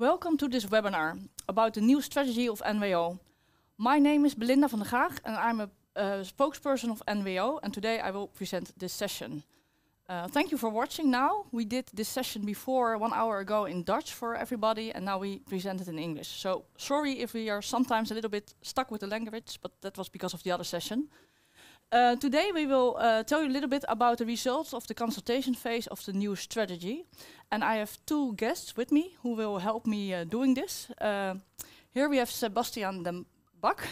Welcome to this webinar about the new strategy of NWO. My name is Belinda van der Graag and I'm a spokesperson of NWO, and today I will present this session. Thank you for watching now. We did this session before 1 hour ago in Dutch for everybody, and now we present it in English. So sorry if we are sometimes a little bit stuck with the language, but that was because of the other session. Today we will tell you a little bit about the results of the consultation phase of the new strategy. And I have two guests with me who will help me doing this. Here we have Sebastian de Bak,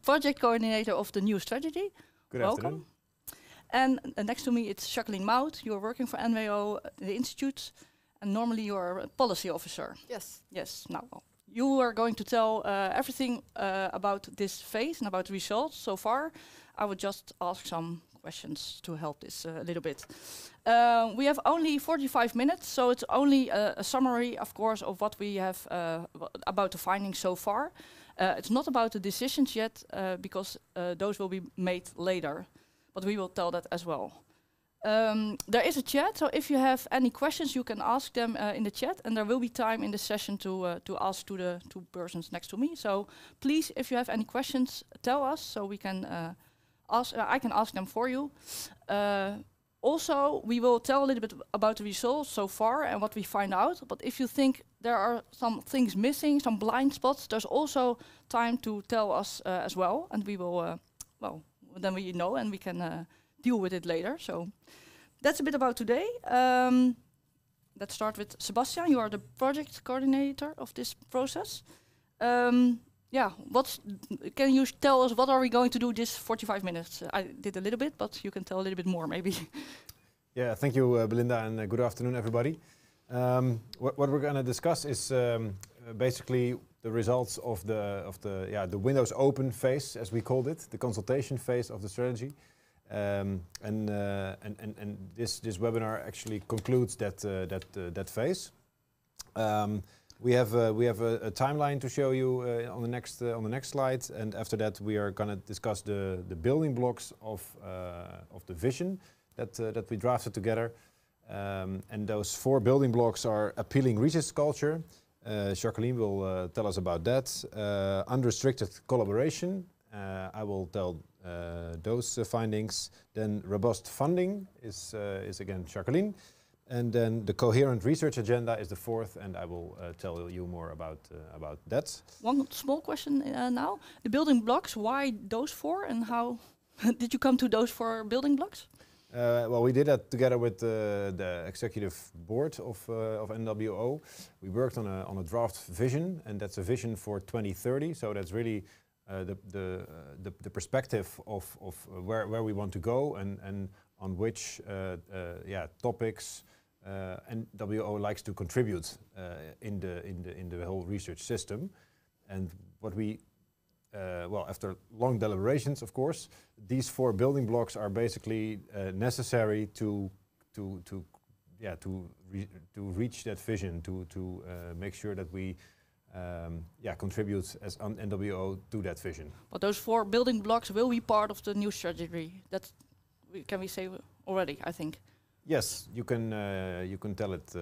project coordinator of the new strategy. Good Welcome. afternoon. And next to me it's Jacqueline Mout. You are working for NWO, the Institute, and normally you are a policy officer. Yes. Yes, now you are going to tell everything about this phase and about the results so far. I would just ask some questions to help this a little bit. We have only 45 minutes, so it's only a summary, of course, of what we have about the findings so far. It's not about the decisions yet, because those will be made later, but we will tell that as well. There is a chat, so if you have any questions, you can ask them in the chat, and there will be time in the session to ask to the two persons next to me. So please, if you have any questions, tell us so we can I can ask them for you. Also, we will tell a little bit about the results so far and what we find out. But if you think there are some things missing, some blind spots, there's also time to tell us as well, and we will, well, then we know and we can deal with it later. So that's a bit about today. Let's start with Sebastian. You are the project coordinator of this process. Yeah, can you tell us what are we going to do this 45 minutes? I did a little bit, but you can tell a little bit more maybe. Yeah, thank you, Belinda, and good afternoon, everybody. What we're going to discuss is basically the results of the Windows Open phase, as we called it, the consultation phase of the strategy. And this webinar actually concludes that phase. We have a timeline to show you on the next slide, and after that we are going to discuss the building blocks of the vision that we drafted together. And those 4 building blocks are appealing research culture. Jacqueline will tell us about that. Unrestricted collaboration. I will tell those findings. Then robust funding is again Jacqueline. And then the coherent research agenda is the 4th, and I will tell you more about that. One small question now. The building blocks, why those 4, and how did you come to those 4 building blocks? Well, we did that together with the executive board of NWO. We worked on a draft vision, and that's a vision for 2030. So that's really the perspective of where we want to go and on which topics NWO likes to contribute in the whole research system. And what we well, after long deliberations, of course, these 4 building blocks are basically necessary to reach that vision, to make sure that we contribute as NWO to that vision. But those 4 building blocks will be part of the new strategy. That can we say already, I think. Yes, you can tell it.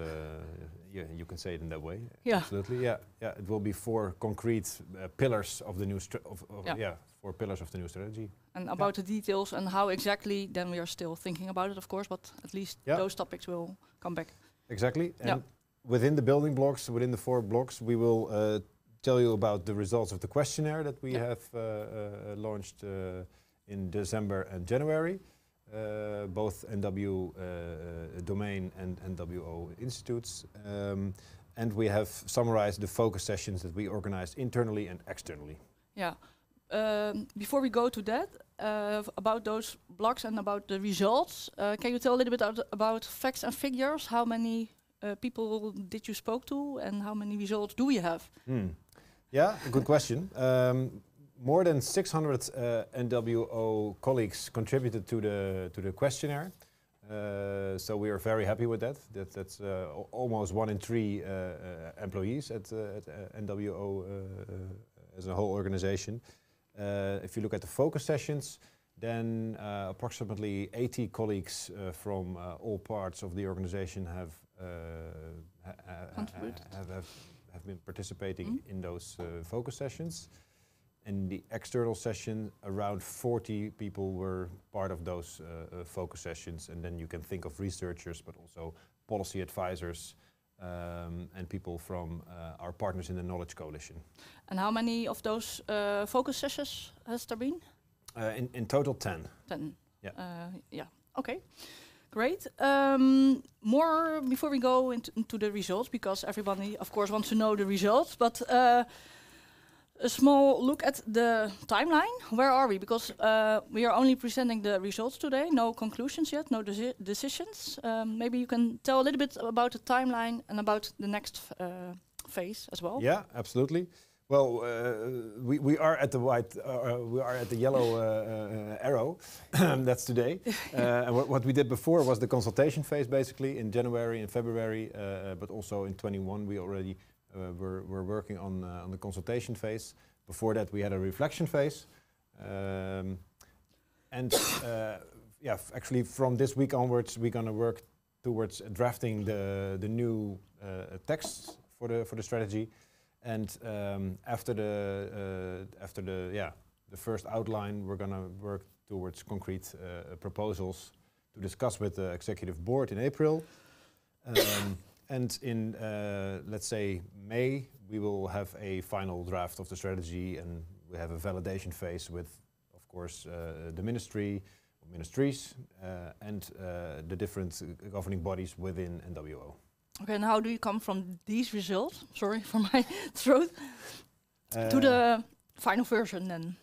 You can say it in that way. Yeah. Absolutely. Yeah. It will be 4 concrete pillars of the new 4 pillars of the new strategy. And about the details and how exactly, then we are still thinking about it, of course. But at least those topics will come back. Exactly. And within the building blocks, within the 4 blocks, we will tell you about the results of the questionnaire that we have launched in December and January. Both NW domain and NWO institutes. And we have summarized the focus sessions that we organized internally and externally. Yeah. Before we go to that, about those blocks and about the results, can you tell a little bit about facts and figures? How many people did you spoke to, and how many results do we have? Yeah, good question. More than 600 NWO colleagues contributed to the questionnaire, so we are very happy with that. That's almost 1 in 3 employees at NWO as a whole organization. If you look at the focus sessions, then approximately 80 colleagues from all parts of the organization have have been participating in those focus sessions. In the external session, around 40 people were part of those focus sessions, and then you can think of researchers, but also policy advisors, and people from our partners in the Knowledge Coalition. And how many of those focus sessions has there been? In total 10. 10. Yeah. Yeah. Okay. Great. More before we go into the results, because everybody, of course, wants to know the results. But a small look at the timeline. Where are we? Because we are only presenting the results today. No conclusions yet. No decisions. Maybe you can tell a little bit about the timeline and about the next phase as well. Yeah, absolutely. Well, we are at the yellow arrow. That's today. And what we did before was the consultation phase, basically in January and February, but also in 21 we already were working on the consultation phase. Before that, we had a reflection phase, yeah, actually from this week onwards, we're going to work towards drafting the new texts for the strategy. And after the first outline, we're going to work towards concrete proposals to discuss with the executive board in April. And in let's say May, we will have a final draft of the strategy, and we have a validation phase with, of course, the ministry, or ministries, and the different governing bodies within NWO. Okay, and how do you come from these results, sorry for my throat, to the final version then?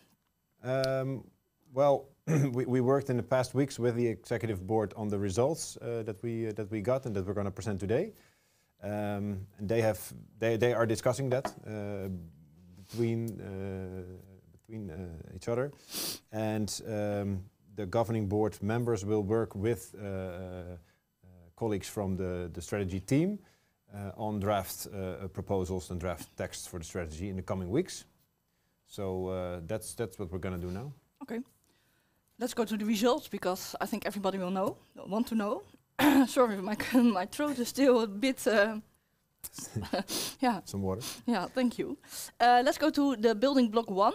Well, we worked in the past weeks with the executive board on the results that we got and that we're going to present today. And they are discussing that between each other, and the governing board members will work with colleagues from the strategy team on draft proposals and draft texts for the strategy in the coming weeks. So that's what we're going to do now. Okay, let's go to the results, because I think everybody will want to know. Sorry, my throat is still a bit. Yeah. Some water. Yeah, thank you. Let's go to the building block 1.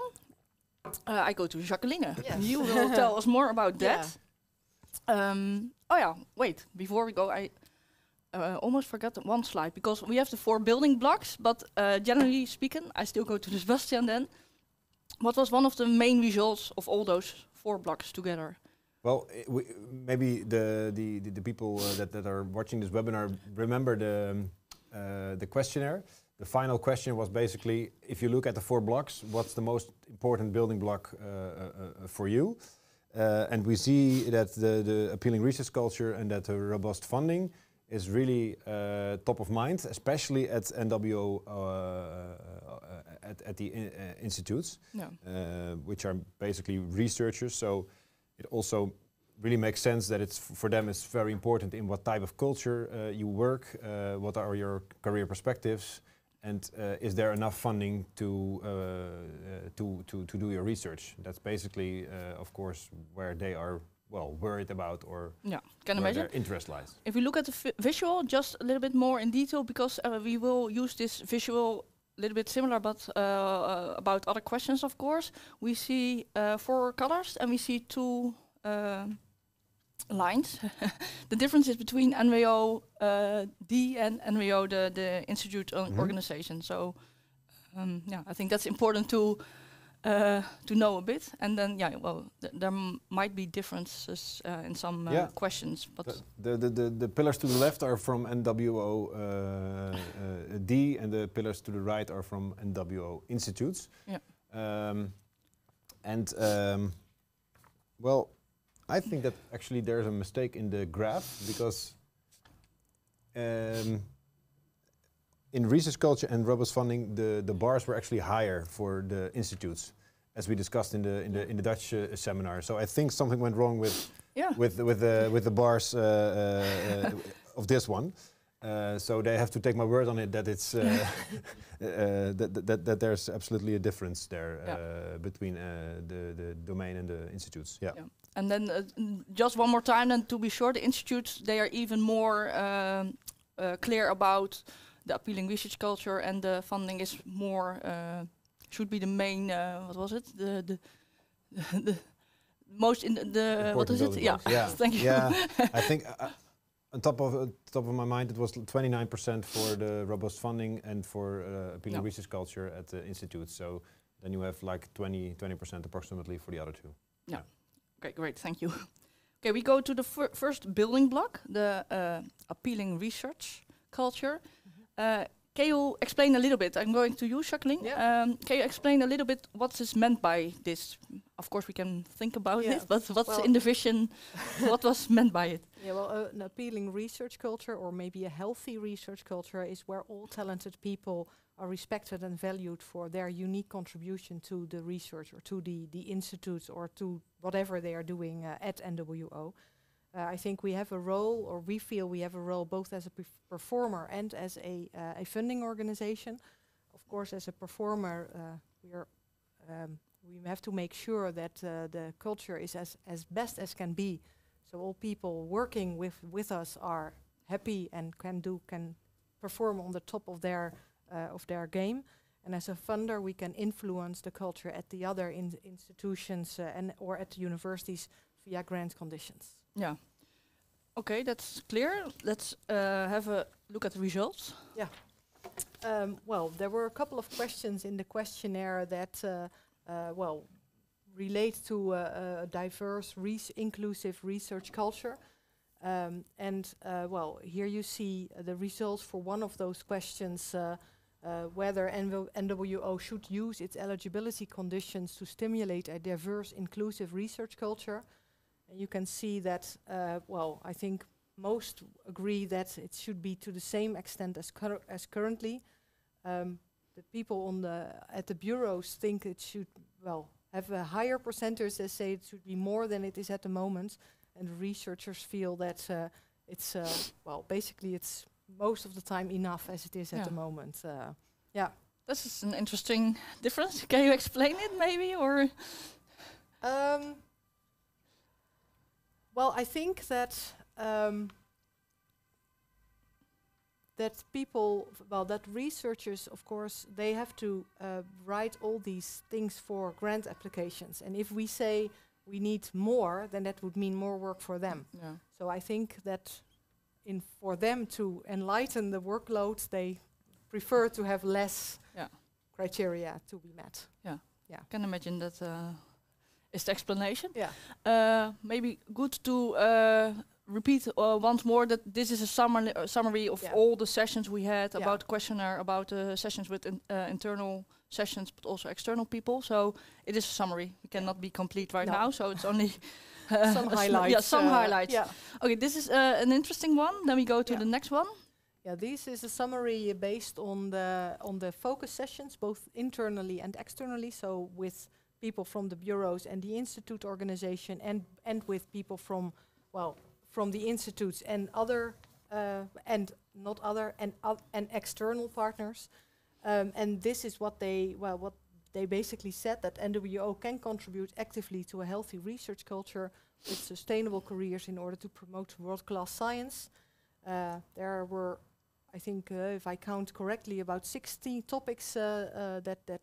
I go to Jacqueline. Yes. You will tell us more about that. Oh yeah, wait. Before we go, I almost forgot one slide, because we have the 4 building blocks. But generally speaking, I still go to Sebastian then. What was one of the main results of all those 4 blocks together? Well, maybe the people that are watching this webinar remember the questionnaire. The final question was basically, if you look at the 4 blocks, what's the most important building block for you? And we see that the appealing research culture and that the robust funding is really top of mind, especially at NWO, at the institutes, which are basically researchers. So it also really makes sense that it's for them it's very important in what type of culture you work, what are your career perspectives, and is there enough funding to do your research? That's basically, of course, where they are worried about, or can where imagine their interest lies. If we look at the visual just a little bit more in detail, because we will use this visual a little bit similar, but about other questions, of course. We see 4 colors and we see 2 lines. The difference is between NWO D and NWO, the institute organization. So I think that's important to know a bit. And then there might be differences in some questions. But the pillars to the left are from NWO D, and the pillars to the right are from NWO institutes. Well, I think that actually there's a mistake in the graph, because in research culture and robust funding, the bars were actually higher for the institutes, as we discussed in the Dutch seminar. So I think something went wrong with the bars of this one. So they have to take my word on it that it's that there's absolutely a difference there between the domain and the institutes. And then just one more time, then to be sure, the institutes, they are even more clear about the appealing research culture, and the funding is more should be the main. What was it? The most in the what is it? Yeah. Thank you. Yeah, I think on top of my mind, it was 29% for the robust funding and for appealing research culture at the institute. So then you have like 20% approximately for the other two. Yeah. Okay, great. Thank you. Okay, we go to the first building block, the appealing research culture. Can you explain a little bit? I'm going to you, Jacqueline. Yeah. Can you explain a little bit what is meant by this? Of course, we can think about it, but what's in the vision? What was meant by it? Yeah, well, an appealing research culture, or maybe a healthy research culture, is where all talented people are respected and valued for their unique contribution to the research, or to the institutes, or to whatever they are doing at NWO. I think we have a role, or we feel we have a role, both as a performer and as a funding organization. Of course, as a performer, we have to make sure that the culture is as best as can be. So all people working with us are happy and can perform on the top of their game. And as a funder, we can influence the culture at the other institutions or at the universities via grant conditions. Yeah. Okay, that's clear. Let's have a look at the results. Yeah. Well, there were a couple of questions in the questionnaire that, relate to a diverse, inclusive research culture. Here you see the results for one of those questions, whether NWO should use its eligibility conditions to stimulate a diverse, inclusive research culture. And you can see that, I think most agree that it should be to the same extent as currently. The people at the bureaus think it should, have a higher percentage. They say it should be more than it is at the moment. And the researchers feel that it's, basically it's most of the time enough as it is at the moment. This is an interesting difference. Can you explain it maybe, or? I think that that researchers, of course, they have to write all these things for grant applications. And if we say we need more, then that would mean more work for them. Yeah. So I think that for them to enlighten the workload, they prefer to have less criteria to be met. Yeah. Yeah. Can imagine that is the explanation. Yeah. Maybe good to repeat once more that this is a summary of all the sessions we had about the questionnaire, about the sessions with internal sessions, but also external people. So it is a summary. We cannot be complete now, so it's only some highlights. Yeah, some highlights. Yeah. Okay, this is an interesting one. Then we go to the next one. Yeah, this is a summary based on the focus sessions, both internally and externally. So with people from the bureaus and the institute organization, and with people from the institutes and other and external partners. And this is what they basically said, that NWO can contribute actively to a healthy research culture with sustainable careers in order to promote world-class science. There were, I think, if I count correctly, about 60 topics that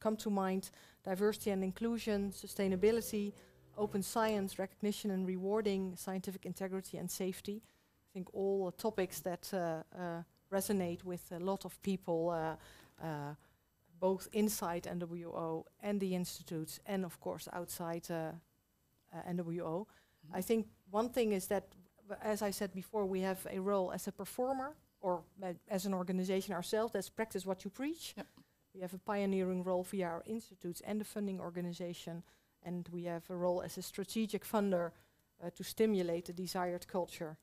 come to mind: diversity and inclusion, sustainability, open science, recognition and rewarding, scientific integrity and safety. I think all topics that resonate with a lot of people, both inside NWO and the institutes, and of course outside NWO. I think one thing is that, as I said before, we have a role as a performer, or as an organization ourselves. That's practice what you preach. Yep. We have a pioneering role via our institutes and the funding organization, and we have a role as a strategic funder to stimulate the desired culture,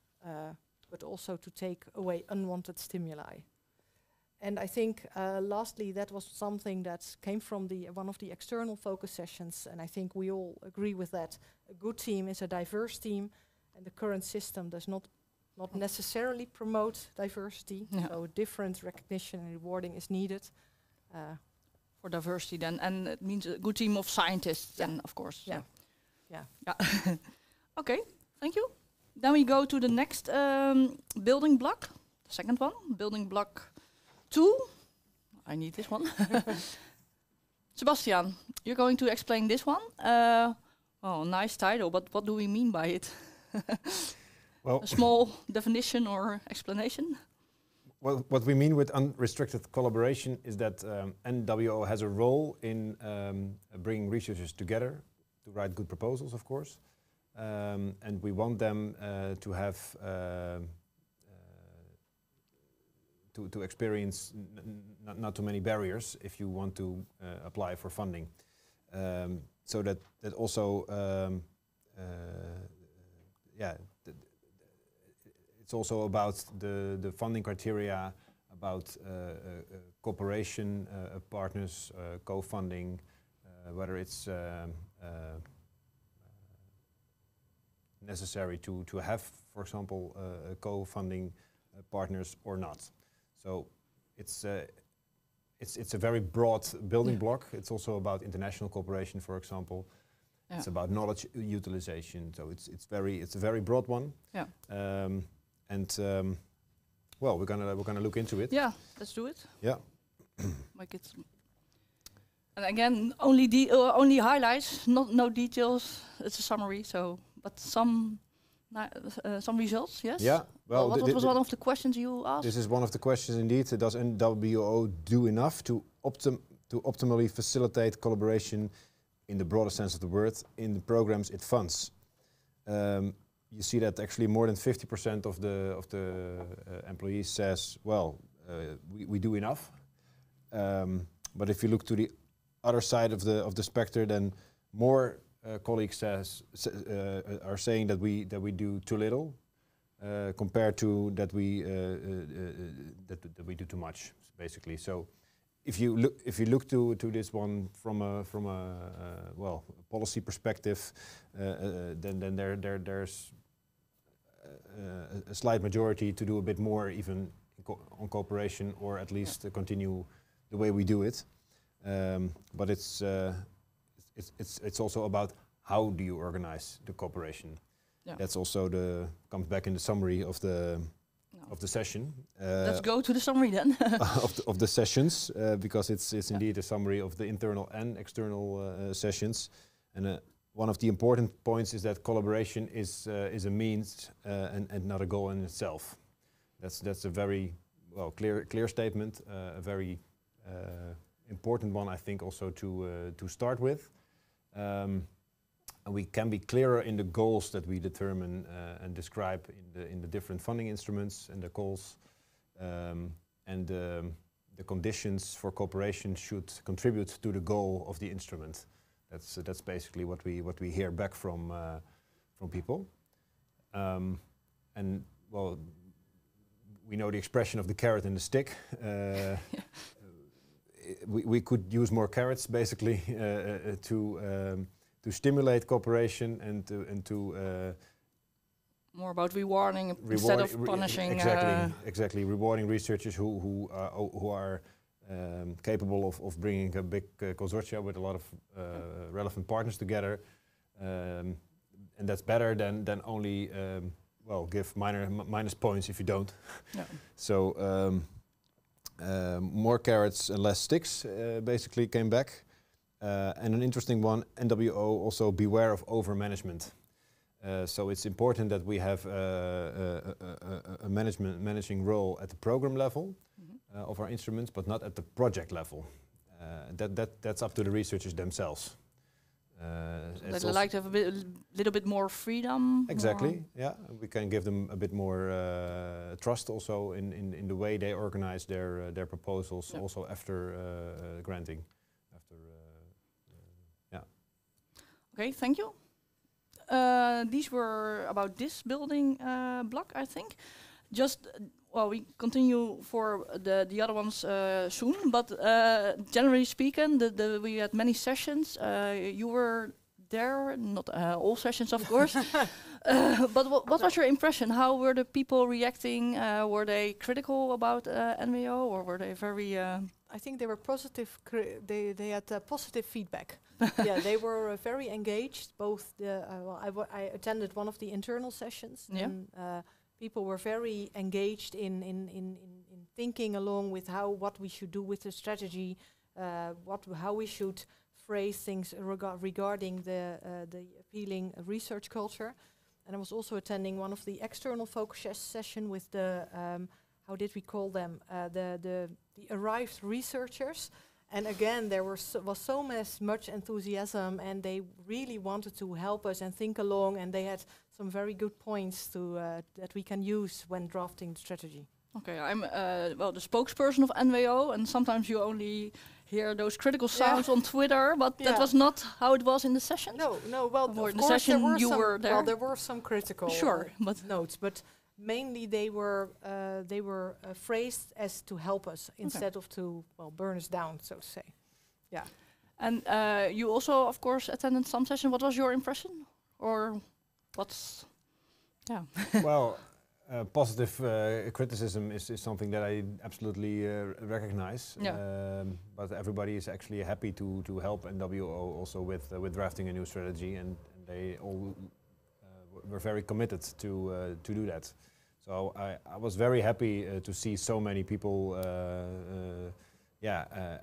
but also to take away unwanted stimuli. And I think, lastly, that was something that came from one of the external focus sessions, and I think we all agree with that. A good team is a diverse team, and the current system does not necessarily promote diversity, so different recognition and rewarding is needed. For diversity then, and it means a good team of scientists then, of course. Yeah. Okay, thank you. Then we go to the next building block, second one, building block 2. I need this one. Sebastian, you're going to explain this one. Oh, nice title, but what do we mean by it? Well, a small definition or explanation? Well, what we mean with unrestricted collaboration is that NWO has a role in bringing researchers together to write good proposals, of course. And we want them to have to experience not too many barriers if you want to apply for funding. So that also, it's also about the funding criteria, about cooperation, partners, co-funding, whether it's necessary to have, for example, co-funding partners or not. So it's a very broad building block. It's also about international cooperation, for example. Yeah. It's about knowledge utilization. So it's a very broad one. Yeah. Well, we're gonna look into it. Yeah, let's do it. Yeah. Make it. And again, only highlights, no details. It's a summary. So, but some results, yes. Yeah. Well, what was one of the questions you asked? This is one of the questions indeed. Does NWO do enough to optimally facilitate collaboration, in the broader sense of the word, in the programs it funds? You see that actually more than 50% of the employees says, well, we do enough. But if you look to the other side of the spectrum, then more colleagues are saying that we do too little, compared to that we do too much, basically. So if you look to this one from a policy perspective, then there's a slight majority to do a bit more, even on cooperation, or at least to continue the way we do it. But it's also about how do you organize the cooperation. Yeah. That's also comes back in the summary of the session. Let's go to the summary then. of the sessions, because it's indeed a summary of the internal and external sessions. And one of the important points is that collaboration is a means and not a goal in itself. That's a very clear statement, a very important one, I think, also to start with. And we can be clearer in the goals that we determine and describe in the different funding instruments and the goals, and the conditions for cooperation should contribute to the goal of the instrument. That's basically what we hear back from people. And well, we know the expression of the carrot and the stick. We could use more carrots, basically, to stimulate cooperation and to more about rewarding instead of punishing. Exactly. Rewarding researchers who are capable of bringing a big consortia with a lot of relevant partners together, and that's better than only give minus points if you don't. Yeah. So more carrots and less sticks basically came back. And an interesting one, NWO also beware of over-management. So it's important that we have a managing role at the program level of our instruments, but not at the project level. That's up to the researchers themselves. They'd like to have a little bit more freedom. Exactly, yeah. We can give them a bit more trust also in the way they organize their proposals, also after granting. Okay, thank you. These were about this building block, I think. Just, we continue for the other ones soon, but generally speaking, we had many sessions. You were there, not all sessions, of course. But what was your impression? How were the people reacting? Were they critical about NWO, or were they very... I think they were positive. They had positive feedback. Yeah, they were very engaged. Both I attended one of the internal sessions, and people were very engaged in thinking along with what we should do with the strategy, how we should phrase things regarding the appealing research culture. And I was also attending one of the external focus session with the how did we call them, the arrived researchers. And again, there was so much enthusiasm, and they really wanted to help us and think along, and they had some very good points that we can use when drafting the strategy. Okay, I'm the spokesperson of NWO, and sometimes you only hear those critical sounds on Twitter, but that was not how it was in the session. No. Well, or of in the course session there were you some, were there. well, there were some critical but notes, but mainly they were phrased as to help us instead of to burn us down, so to say. Yeah. And you also, of course, attended some session. What was your impression, or what's? Yeah. Well, positive criticism is something that I absolutely recognize. Yeah. But everybody is actually happy to help NWO also with drafting a new strategy, and they all were very committed to do that. So I was very happy to see so many people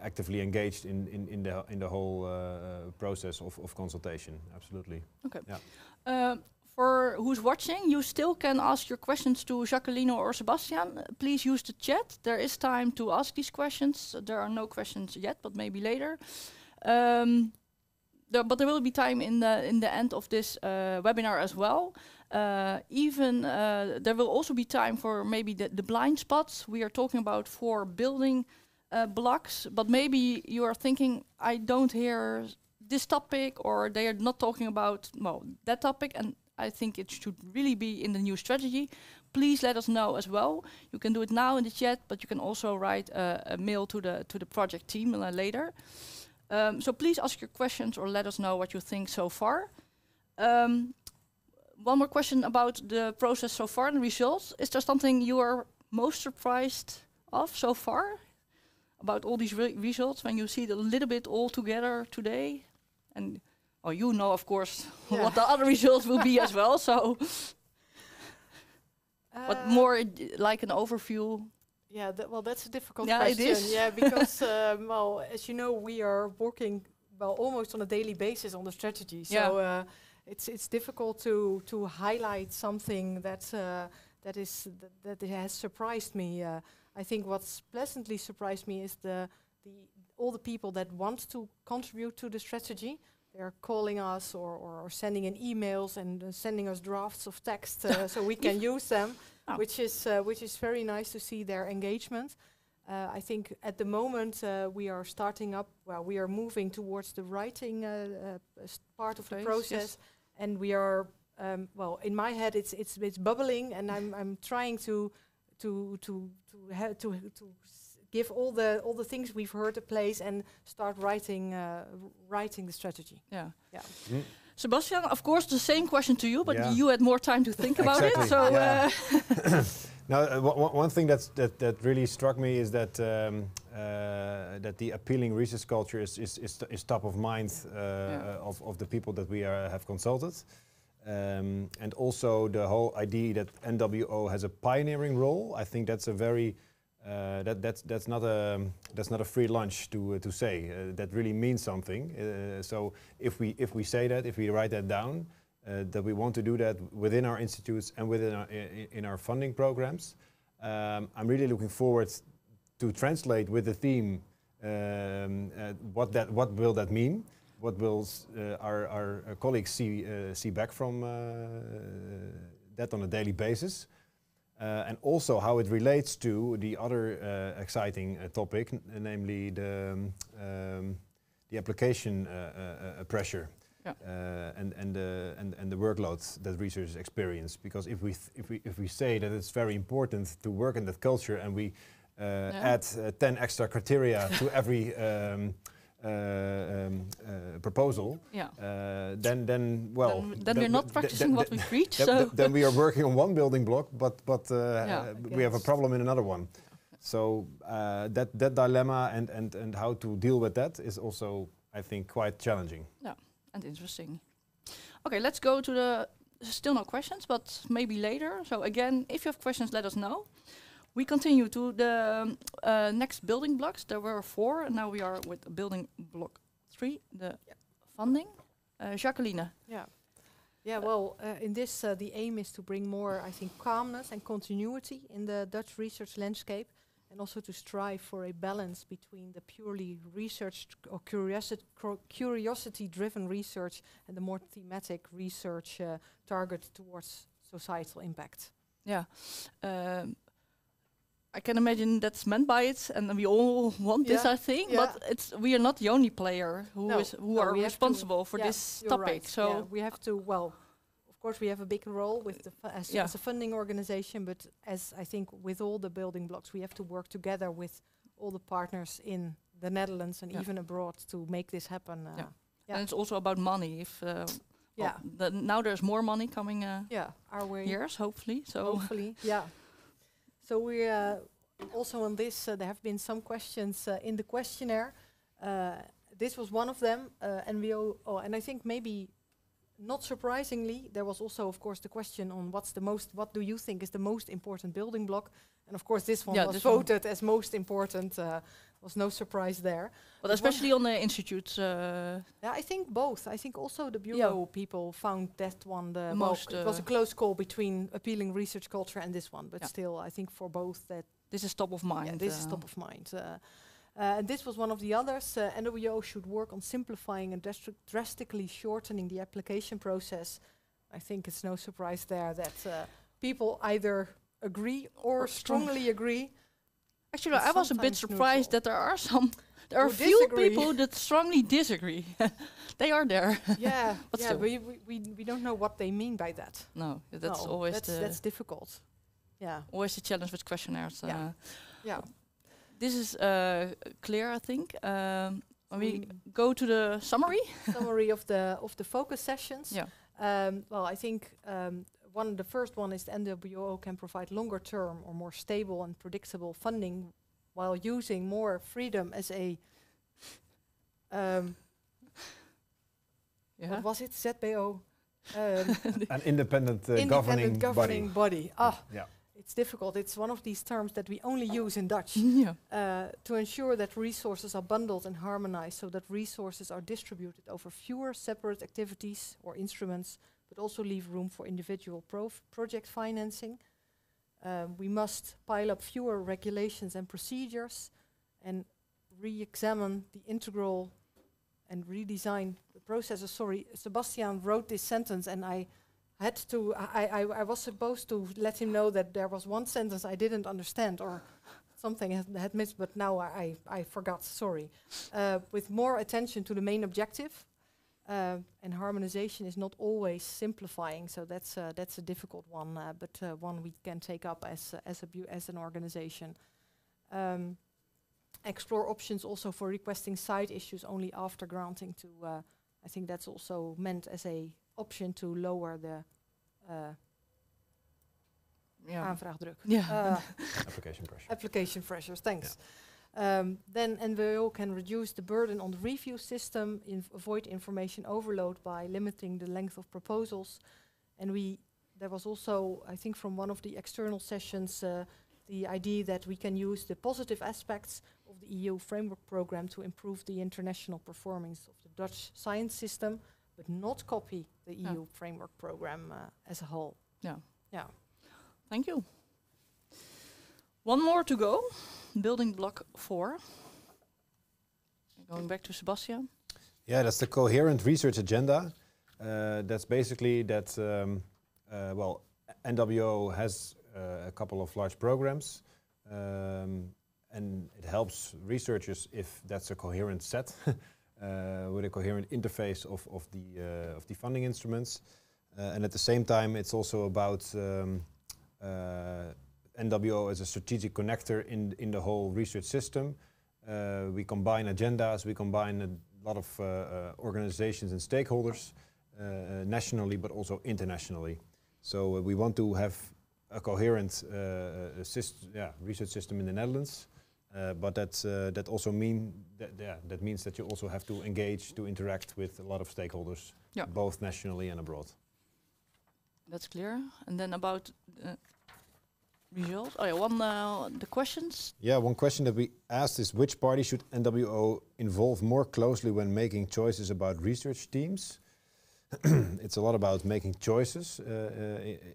actively engaged in the whole process of consultation. Absolutely. Okay. Yeah. For who's watching, you still can ask your questions to Jacqueline or Sebastian. Please use the chat. There is time to ask these questions. There are no questions yet, but maybe later. But there will be time in the end of this webinar as well. There will also be time for maybe the blind spots. We are talking about 4 building blocks, but maybe you are thinking, I don't hear this topic, or they are not talking about that topic, and I think it should really be in the new strategy. Please let us know as well. You can do it now in the chat, but you can also write a mail to the project team later. So please ask your questions or let us know what you think so far. One more question about the process so far and the results. Is there something you are most surprised of so far about all these results when you see it a little bit all together today? And you know, of course, what the other results will be as well. So, but more like an overview. Yeah, that's a difficult question. It is. Yeah, because as you know, we are working almost on a daily basis on the strategy. So it's difficult to highlight something that has surprised me. I think what's pleasantly surprised me is all the people that want to contribute to the strategy. They're calling us or sending in emails and sending us drafts of text so we can use them, which is very nice to see their engagement. I think at the moment we are starting up. Well, we are moving towards the writing part of the process, and we are in my head it's bubbling, and I'm trying to give all the things we've heard a place and start writing the strategy. Yeah. Mm. Sebastian, of course, the same question to you, but you had more time to think about it. So. Now, one thing that really struck me is that that the appealing research culture is top of mind of the people that we have consulted. And also the whole idea that NWO has a pioneering role. I think that's a very that's not a free lunch to say. That really means something. So if we say that, if we write that down, that we want to do that within our institutes and in our funding programs, I'm really looking forward to translate with the theme what will that mean. What will our colleagues see back from that on a daily basis, and also how it relates to the other exciting topic, namely the application pressure and the workload that researchers experience. Because if we say that it's very important to work in that culture, and we add 10 extra criteria to every proposal, then we're not practicing what we preach. Then we are working on one building block, but we have a problem in another one. So that dilemma and how to deal with that is also, I think, quite challenging. Yeah, and interesting. Okay, let's go to the still no questions, but maybe later. So again, if you have questions, let us know. We continue to the next building blocks. There were 4, and now we are with building block 3, the funding. Jacqueline. Yeah, well, in this, the aim is to bring more, I think, calmness and continuity in the Dutch research landscape, and also to strive for a balance between the purely research or curiosity-driven research and the more thematic research targeted towards societal impact. Yeah. I can imagine that's meant by it, and we all want this, I think. But we are not the only player who are responsible for this topic. Right. So we have to. Well, of course, we have a big role with the as a funding organization. But as I think with all the building blocks, we have to work together with all the partners in the Netherlands and even abroad to make this happen. And it's also about money. If now there's more money coming. Our way. Years, hopefully. So hopefully, So we also on this, there have been some questions in the questionnaire. This was one of them, NWO, and I think maybe not surprisingly, there was also, of course, the question on what do you think is the most important building block? And of course, this one was voted as most important. Was no surprise there. But especially on the institutes. I think both. I think also the bureau people found that one the most. It was a close call between appealing research culture and this one, but still, I think for both that this is top of mind. Yeah, this is top of mind. And this was one of the others. NWO should work on simplifying and drastically shortening the application process. I think it's no surprise there that people either agree or strongly agree. Actually, I was a bit surprised that there are a few people that strongly disagree. They are there. But we don't know what they mean by that. No, that's always that's difficult. Yeah, always the challenge with questionnaires. This is clear, I think. When we go to the summary of the focus sessions. Well, I think the first one is the NWO can provide longer term or more stable and predictable funding while using more freedom as a what was it? ZBO? An independent governing body. It's difficult. It's one of these terms that we only use in Dutch to ensure that resources are bundled and harmonized so that resources are distributed over fewer separate activities or instruments, but also leave room for individual project financing. We must pile up fewer regulations and procedures and re-examine the integral and redesign the processes. Sorry, Sebastian wrote this sentence and I was supposed to let him know that there was one sentence I didn't understand or something had missed, but now I forgot, sorry. With more attention to the main objective, and harmonization is not always simplifying, so that's a difficult one, but one we can take up as an organization. Explore options also for requesting side issues only after granting to, I think that's also meant as a option to lower the aanvraagdruk. Application pressures, thanks. Then NWO can reduce the burden on the review system, avoid information overload by limiting the length of proposals. And there was also, I think from one of the external sessions, the idea that we can use the positive aspects of the EU framework program to improve the international performance of the Dutch science system, but not copy the EU framework program as a whole. Thank you. One more to go. Building block 4. Going back to Sebastian. Yeah, that's the coherent research agenda. That's basically that, NWO has a couple of large programs, and it helps researchers if that's a coherent set with a coherent interface of the funding instruments. And at the same time, it's also about NWO as a strategic connector in the whole research system. We combine agendas, we combine a lot of organizations and stakeholders, nationally but also internationally. So we want to have a coherent research system in the Netherlands, but that also means that you also have to engage, to interact with a lot of stakeholders, both nationally and abroad. That's clear. And then about results. Oh yeah, the questions. Yeah, one question that we asked is which party should NWO involve more closely when making choices about research teams? It's a lot about making choices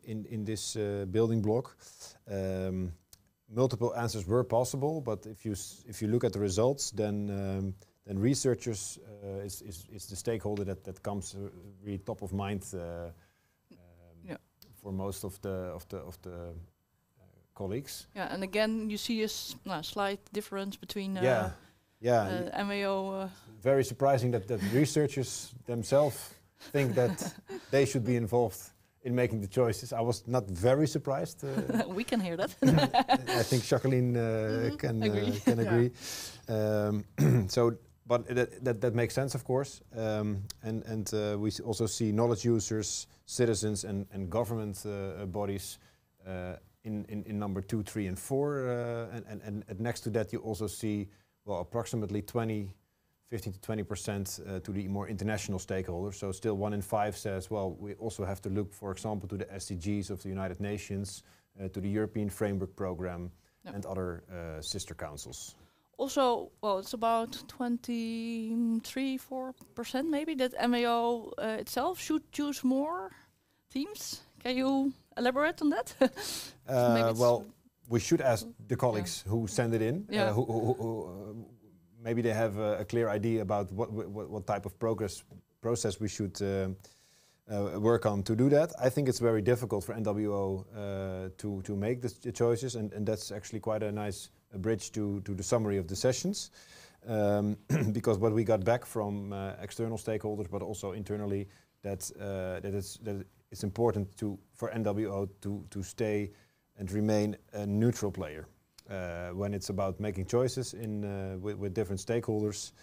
in this building block. Multiple answers were possible, but if you look at the results, then researchers is the stakeholder that comes really top of mind for most of the colleagues. Yeah, and again, you see a slight difference between NWO. Very surprising that researchers themselves think that they should be involved in making the choices. I was not very surprised. We can hear that. I think Jacqueline can agree. But that makes sense, of course. We also see knowledge users, citizens, and government bodies in number 2, 3, and 4. And next to that, you also see, well, approximately 15 to 20% to the more international stakeholders. So still 1 in 5 says, well, we also have to look, for example, to the SDGs of the United Nations, to the European Framework Program, and other sister councils. Also, well, it's about 23-4% maybe that NWO itself should choose more teams. Can you elaborate on that? Well, we should ask the colleagues who send it in, who maybe they have a clear idea about what type of process we should work on to do that. I think it's very difficult for NWO to make the choices, and that's actually quite a nice bridge to the summary of the sessions, because what we got back from external stakeholders, but also internally, that it's important for NWO to stay and remain a neutral player. When it's about making choices with different stakeholders,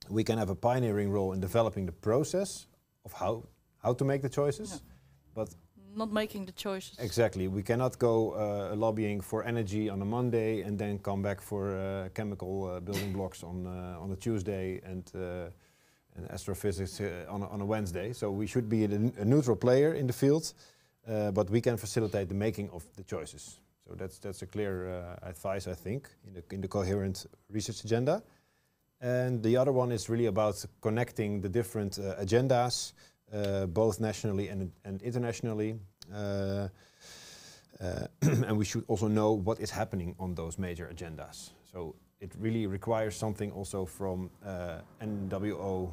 we can have a pioneering role in developing the process of how to make the choices, but not making the choices. Exactly. We cannot go lobbying for energy on a Monday and then come back for chemical building blocks on a Tuesday and astrophysics on a Wednesday. So we should be a neutral player in the field, but we can facilitate the making of the choices. So that's a clear advice, I think, in the coherent research agenda. And the other one is really about connecting the different agendas, both nationally and internationally. And we should also know what is happening on those major agendas. So it really requires something also from NWO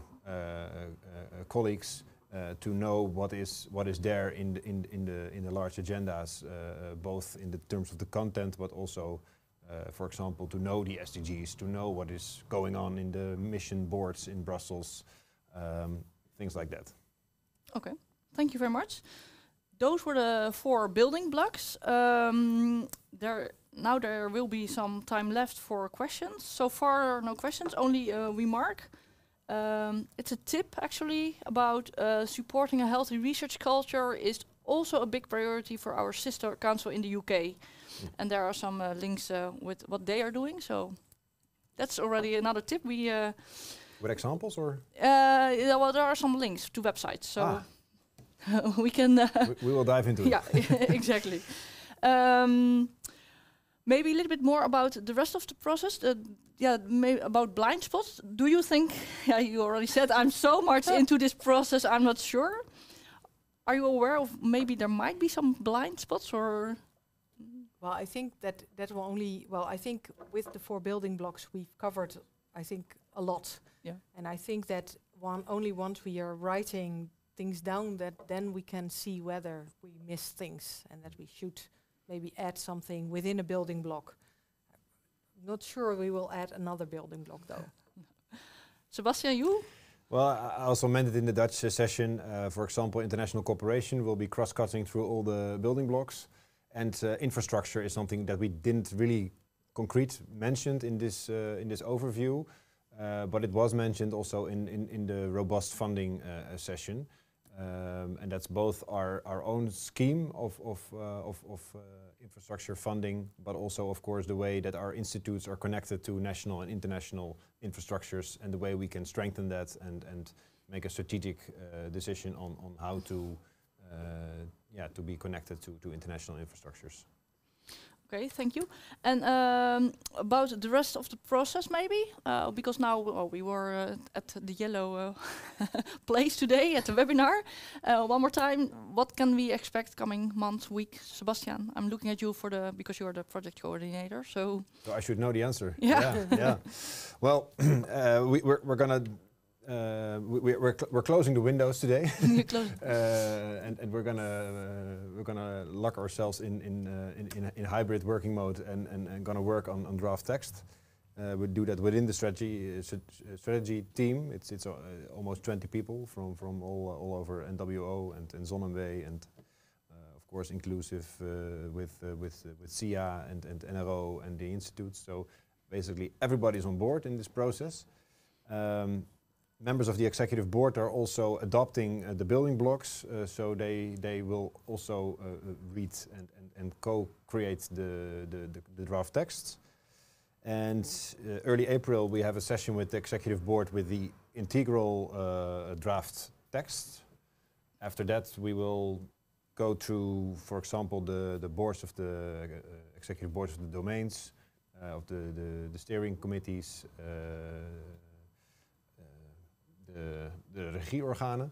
colleagues to know what is there in the large agendas, both in the terms of the content, but also, for example, to know the SDGs, to know what is going on in the mission boards in Brussels, things like that. Okay, thank you very much. Those were the 4 building blocks. Now there will be some time left for questions. So far, no questions, only a remark. It's a tip, actually, about supporting a healthy research culture is also a big priority for our sister council in the UK. And there are some links with what they are doing. So that's already another tip. With examples, or? Yeah, well, there are some links to websites. So we can... we will dive into it. Yeah, exactly. Maybe a little bit more about the rest of the process. Maybe about blind spots. Do you think, you already said, I'm so much into this process, I'm not sure. Are you aware of maybe there might be some blind spots, or? Well, I think that will only, I think with the 4 building blocks we've covered, I think, a lot. Yeah. And I think that only once we are writing things down, that then we can see whether we miss things and that we should maybe add something within a building block. Not sure we will add another building block though. Sebastian, you? Well, I also meant it in the Dutch session. For example, international cooperation will be cross-cutting through all the building blocks. And infrastructure is something that we didn't really mentioned in this overview, but it was mentioned also in the robust funding session. And that's both our own scheme of infrastructure funding, but also, of course, the way that our institutes are connected to national and international infrastructures, and the way we can strengthen that and make a strategic decision on how to to be connected to international infrastructures. Okay, thank you. And about the rest of the process, maybe, because now we were at the yellow place today at the webinar. One more time, what can we expect coming month, week? Sebastian, I'm looking at you because you're the project coordinator. So I should know the answer. Yeah. Yeah. Well, we're gonna. We're closing the windows today, and we're gonna lock ourselves in hybrid working mode and gonna work on draft text. We do that within the strategy team. It's almost 20 people from all over NWO and ZonMW and of course inclusive with SIA and NRO and the institutes. So basically everybody's on board in this process. Members of the executive board are also adopting the building blocks, so they will also read and co-create the draft texts. And early April we have a session with the executive board with the integral draft text. After that we will go through, for example, the boards of the executive boards of the domains, of the steering committees, de regieorganen,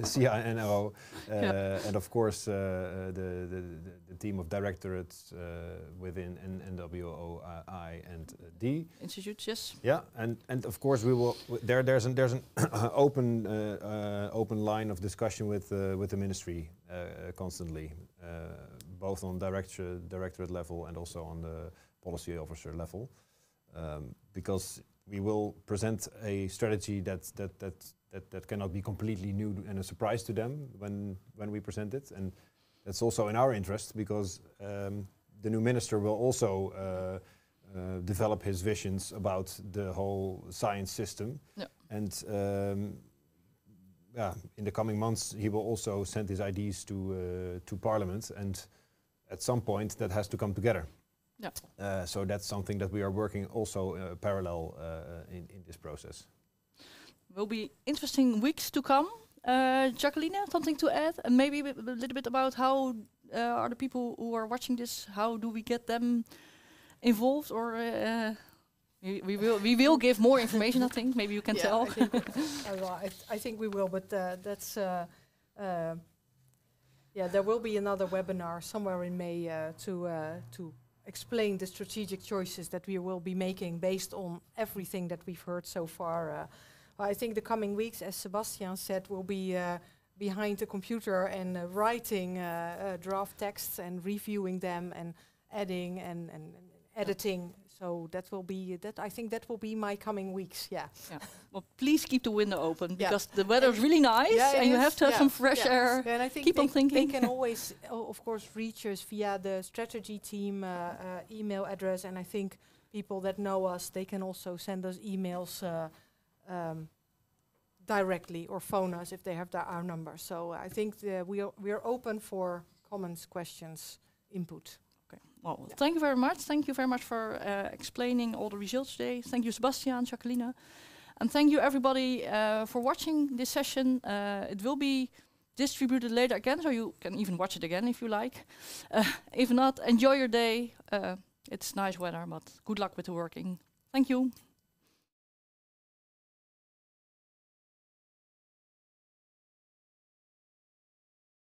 SIA and NRO, and of course the team of directorates within NWOI and D. Institutes, yes. Yeah, and of course we will. There's an open line of discussion with the ministry constantly, both on directorate level and also on the policy officer level, because we will present a strategy that cannot be completely new and a surprise to them when we present it, and that's also in our interest because the new minister will also develop his visions about the whole science system, and in the coming months he will also send his ideas to Parliament, and at some point that has to come together. Yeah. So that's something that we are working also parallel in this process. Will be interesting weeks to come. Jacqueline, something to add? And maybe a little bit about how are the people who are watching this, how do we get them involved? Or we will give more information, I think. Maybe you can tell. I think we will, but that's... there will be another webinar somewhere in May to explain the strategic choices that we will be making based on everything that we've heard so far. I think the coming weeks, as Sebastian said, will be behind the computer and writing draft texts and reviewing them and adding and editing. So that will be I think that will be my coming weeks. Yeah. Well, please keep the window open because the weather is really nice, and you have to have some fresh air. And I think keep on thinking. They can always, of course, reach us via the strategy team email address. And I think people that know us, they can also send us emails directly or phone us if they have our number. So I think we are open for comments, questions, input. Well, thank you very much. Thank you very much for explaining all the results today. Thank you, Sebastian, Jacqueline. And thank you, everybody, for watching this session. It will be distributed later again, so you can even watch it again if you like. If not, enjoy your day. It's nice weather, but good luck with the working. Thank you.